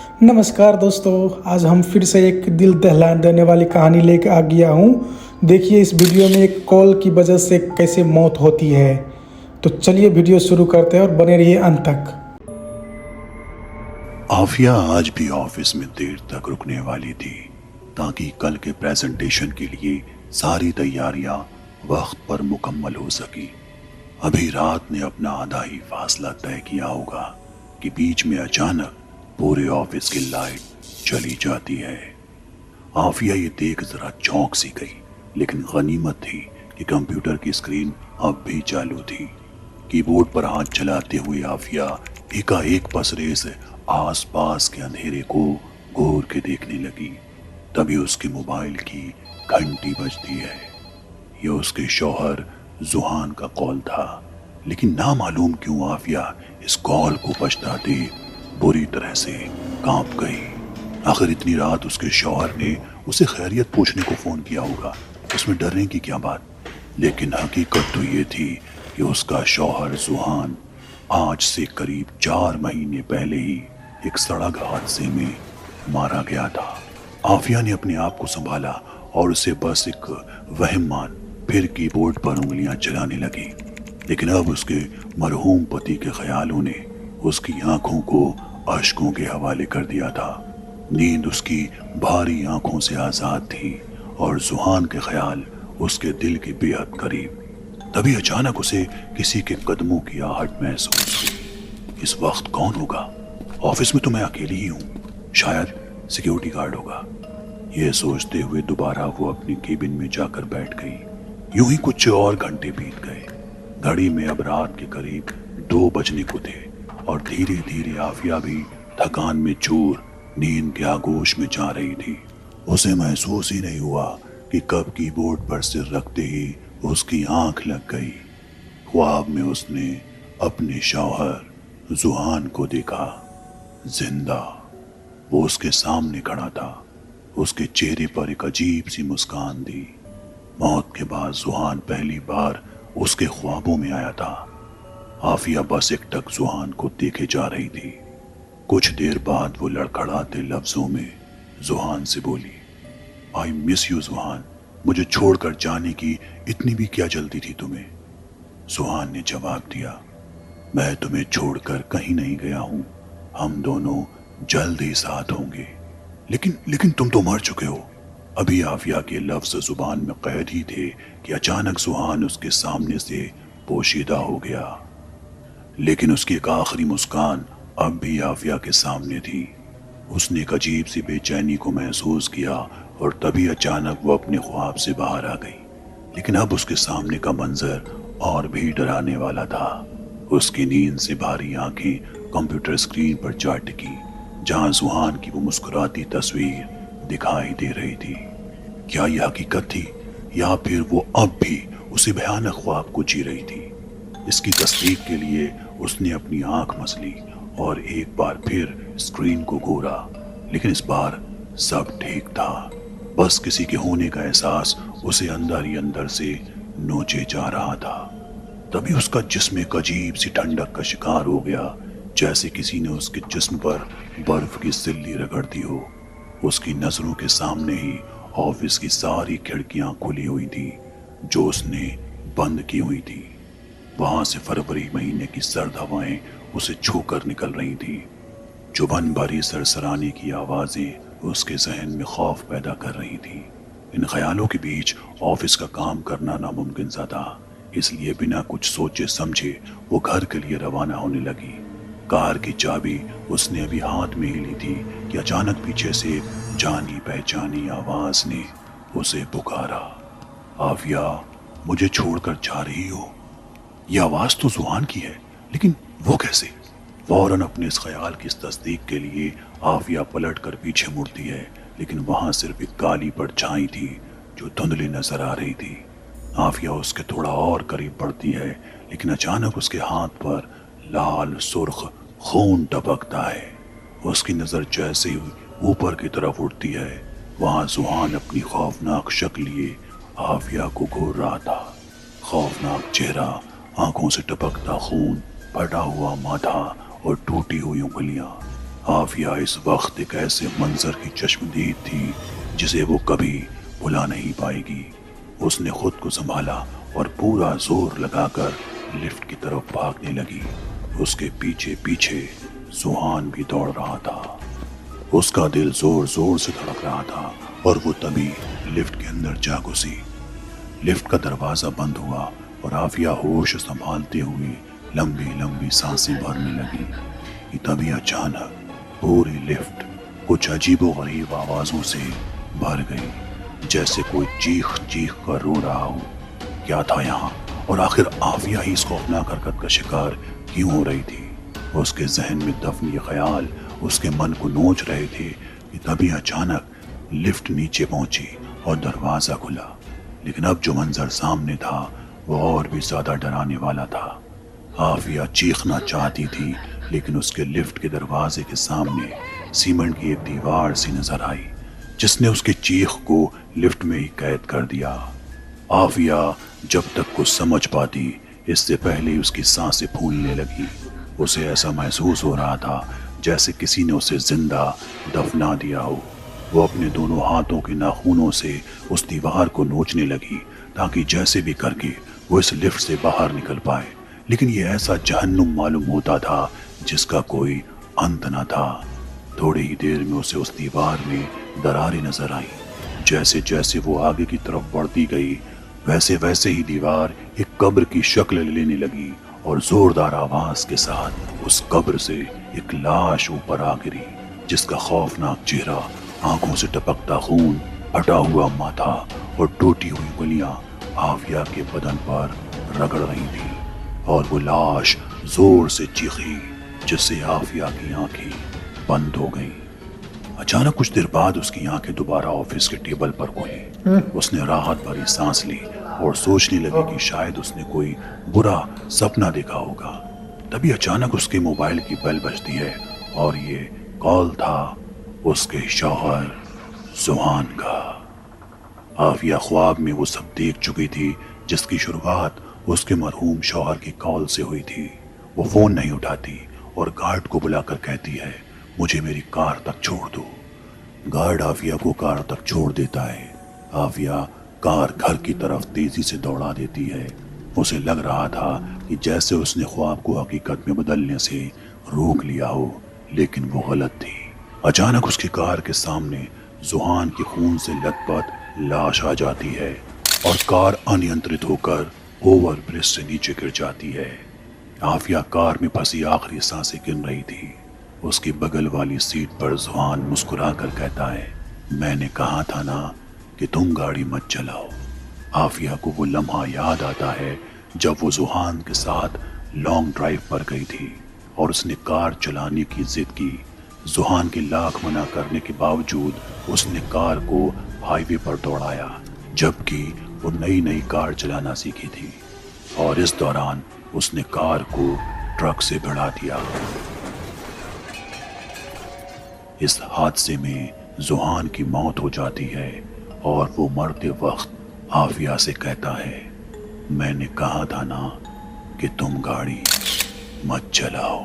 नमस्कार दोस्तों, आज हम फिर से एक दिल दहला देने वाली कहानी लेकर आ गया हूँ। देखिए इस वीडियो में एक कॉल की वजह से कैसे मौत होती है। तो चलिए वीडियो शुरू करते हैं और बने रहिए अंत तक। आफिया आज भी ऑफिस में देर तक रुकने वाली थी ताकि कल के प्रेजेंटेशन के लिए सारी तैयारियां वक्त पर मुकम्मल हो सकी। अभी रात ने अपना आधा ही फासला तय किया होगा कि बीच में अचानक पूरे ऑफिस की लाइट चली जाती है। आफिया ये देख जरा चौंक सी गई, लेकिन गनीमत थी कि कंप्यूटर की स्क्रीन अब भी चालू थी। कीबोर्ड पर हाथ चलाते हुए आफिया एकाएक पसरे से आसपास के अंधेरे को घूर के देखने लगी। तभी उसके मोबाइल की घंटी बजती है। ये उसके शौहर जुहान का कॉल था, लेकिन ना मालूम क्यों आफिया इस कॉल को बजता देख बुरी तरह से कांप गई। आखिर इतनी रात उसके शौहर ने उसे खैरियत पूछने को फोन किया होगा, उसमें डरने की क्या बात। लेकिन हकीकत तो ये थी कि उसका शौहर जुहान आज से करीब 4 महीने पहले ही एक सड़क हादसे में मारा गया था। आफिया ने अपने आप को संभाला और उसे बस एक वहम मान फिर कीबोर्ड पर उंगलियां चलाने लगी। लेकिन अब उसके मरहूम पति के ख्यालों ने उसकी आंखों को अश्कों के हवाले कर दिया था। नींद उसकी भारी आंखों से आजाद थी और जुहान के ख्याल उसके दिल के बेहद करीब। तभी अचानक उसे किसी के कदमों की आहट महसूस हुई। इस वक्त कौन होगा? ऑफिस में तो मैं अकेली ही हूँ, शायद सिक्योरिटी गार्ड होगा। यह सोचते हुए दोबारा वो अपनी केबिन में जाकर बैठ गई। यूं ही कुछ और घंटे बीत गए। घड़ी में अब रात के करीब 2 बजने को थे और धीरे धीरे आफिया भी थकान में चूर नींद के आगोश में जा रही थी। उसे महसूस ही नहीं हुआ कि कब कीबोर्ड पर सिर रखते ही उसकी आंख लग गई। ख्वाब में उसने अपने शौहर जुहान को देखा, जिंदा। वो उसके सामने खड़ा था। उसके चेहरे पर एक अजीब सी मुस्कान थी। मौत के बाद जुहान पहली बार उसके ख्वाबों में आया था। आफिया बस एकटक जुहान को देखे जा रही थी। कुछ देर बाद वो लड़खड़ाते लफ्जों में जुहान से बोली, आई मिस यू जुहान, मुझे छोड़कर जाने की इतनी भी क्या जल्दी थी तुम्हें? जुहान ने जवाब दिया, मैं तुम्हें छोड़कर कहीं नहीं गया हूं, हम दोनों जल्द ही साथ होंगे। लेकिन तुम तो मर चुके हो। अभी आफिया के लफ्ज जुबान में कैद ही थे कि अचानक जुहान उसके सामने से पोशीदा हो गया। लेकिन उसकी एक आखिरी मुस्कान अब भी आफिया के सामने थी। उसने एक अजीब सी बेचैनी को महसूस किया और तभी अचानक वो अपने ख्वाब से बाहर आ गई। लेकिन अब उसके सामने का मंजर और भी डराने वाला था। उसकी नींद से भारी आंखें कंप्यूटर स्क्रीन पर जा टिकी, जहां जुहान की वो मुस्कुराती तस्वीर दिखाई दे रही थी। क्या यह हकीकत थी या फिर वो अब भी उसी भयानक ख्वाब को जी रही थी? इसकी तस्दीक के लिए उसने अपनी आंख मसली और एक बार फिर स्क्रीन को घूरा। लेकिन इस बार सब ठीक था। बस किसी के होने का एहसास उसे अंदर ही अंदर से नोचे जा रहा था। तभी उसका जिस्म एक अजीब सी ठंडक का शिकार हो गया, जैसे किसी ने उसके जिस्म पर बर्फ की सिल्ली रगड़ दी हो। उसकी नजरों के सामने ही ऑफिस की सारी खिड़कियां खुली हुई थी जो उसने बंद की हुई थी। वहां से फरवरी महीने की सर्द हवाएं उसे छूकर निकल रही थी। जुबान भरी सरसराने की आवाजें उसके जहन में खौफ पैदा कर रही थी। इन ख्यालों के बीच ऑफिस का काम करना नामुमकिन सा था, इसलिए बिना कुछ सोचे समझे वो घर के लिए रवाना होने लगी। कार की चाबी उसने अभी हाथ में ही ली थी कि अचानक पीछे से जानी पहचानी आवाज ने उसे पुकारा, आफिया, मुझे छोड़कर जा रही हो? यह आवाज तो जुहान की है, लेकिन वो कैसे? फौरन अपने इस ख्याल की तस्दीक के लिए आफिया पलट कर पीछे मुड़ती है, लेकिन वहां सिर्फ एक काली परछाई थी जो धुंधली नजर आ रही थी। आफिया उसके थोड़ा और करीब बढ़ती है, लेकिन अचानक उसके हाथ पर लाल सुर्ख खून टपकता है। उसकी नजर जैसे ही ऊपर की तरफ उठती है, वहां जुहान अपनी खौफनाक शक्ल लिए आफिया को घूर रहा था। खौफनाक चेहरा, आंखों से टपकता खून, फटा हुआ माथा और टूटी हुई उंगलियां। आफिया इस वक्त एक ऐसे मंजर की चश्मदीद थी जिसे वो कभी भुला नहीं पाएगी। उसने खुद को संभाला और पूरा जोर लगाकर लिफ्ट की तरफ भागने लगी। उसके पीछे पीछे सुहान भी दौड़ रहा था। उसका दिल जोर जोर से धड़क रहा था और वो तभी लिफ्ट के अंदर जा घुसी। लिफ्ट का दरवाजा बंद हुआ और आफिया होश संभालते हुए लंबी लंबी सांसें भरने लगी कि तभी अचानक पूरी लिफ्ट कुछ अजीबोगरीब आवाजों से भर गई, जैसे कोई चीख चीख कर रो रहा हो। क्या था यहाँ, और आखिर आफिया ही इस खौफनाक हरकत का शिकार क्यों हो रही थी? उसके जहन में दफन ये ख्याल उसके मन को नोच रहे थे कि तभी अचानक लिफ्ट नीचे पहुंची और दरवाजा खुला। लेकिन अब जो मंजर सामने था वो और भी ज्यादा डराने वाला था। आफिया चीखना चाहती थी, लेकिन उसके लिफ्ट के दरवाजे के सामने सीमेंट की एक दीवार सी नजर आई जिसने उसकी चीख को लिफ्ट में ही कैद कर दिया। आफिया जब तक कुछ समझ पाती इससे पहले ही उसकी सांसें फूलने लगी। उसे ऐसा महसूस हो रहा था जैसे किसी ने उसे जिंदा दफना दिया हो। वो अपने दोनों हाथों के नाखूनों से उस दीवार को नोचने लगी ताकि जैसे भी करके वो इस लिफ्ट से बाहर निकल पाए, लेकिन ये ऐसा जहन्नुम मालूम होता था जिसका कोई अंत न था। थोड़ी ही देर में उसे उस दीवार में दरारें नजर आई। जैसे जैसे वो आगे की तरफ बढ़ती गई वैसे वैसे ही दीवार एक कब्र की शक्ल लेने लगी और जोरदार आवाज के साथ उस कब्र से एक लाश ऊपर आ गिरी जिसका खौफनाक चेहरा, आंखों से टपकता खून, फटा हुआ माथा और टूटी हुई उंगलियां आफिया के बदन पर रगड़ रही थी। और वो लाश जोर से चीखी जिससे आफिया की आंखें बंद हो गईं। अचानक कुछ देर बाद उसकी आंखें दोबारा ऑफिस के टेबल पर खुली। उसने राहत भरी सांस ली और सोचने लगी कि शायद उसने कोई बुरा सपना देखा होगा। तभी अचानक उसके मोबाइल की बेल बजती है और ये कॉल था उसके शौहर सुहान का। आफिया ख्वाब में वो सब देख चुकी थी जिसकी शुरुआत उसके मरहूम शौहर की कॉल से हुई थी। वो फोन नहीं उठाती और गार्ड को बुलाकर कहती है, मुझे मेरी कार तक छोड़ दो। गार्ड आफिया को कार तक छोड़ देता है। आफिया कार घर की तरफ तेजी से दौड़ा देती है। उसे लग रहा था कि जैसे उसने ख्वाब को हकीकत में बदलने से रोक लिया हो, लेकिन वो गलत थी। अचानक उसकी कार के सामने सुहान की खून से लथपथ लाश आ जाती है और कार अनियंत्रित होकर ओवर ब्रिज से नीचे गिर जाती है। आफिया कार में फंसी आखिरी सांसें गिन रही थी। उसकी बगल वाली सीट पर सुहान मुस्कुराकर कहता है, मैंने कहा था ना कि तुम गाड़ी मत चलाओ। आफिया को वो लम्हा याद आता है जब वो सुहान के साथ लॉन्ग ड्राइव पर गई थी और उसने कार चलाने की जिद की। सुहान के लाख मना करने के बावजूद उसने कार को हाईवे पर दौड़ाया, जबकि वो नई नई कार चलाना सीखी थी। और इस दौरान उसने कार को ट्रक से भिड़ा दिया। इस हादसे में सुहान की मौत हो जाती है और वो मरते वक्त आफिया से कहता है, मैंने कहा था ना कि तुम गाड़ी मत चलाओ।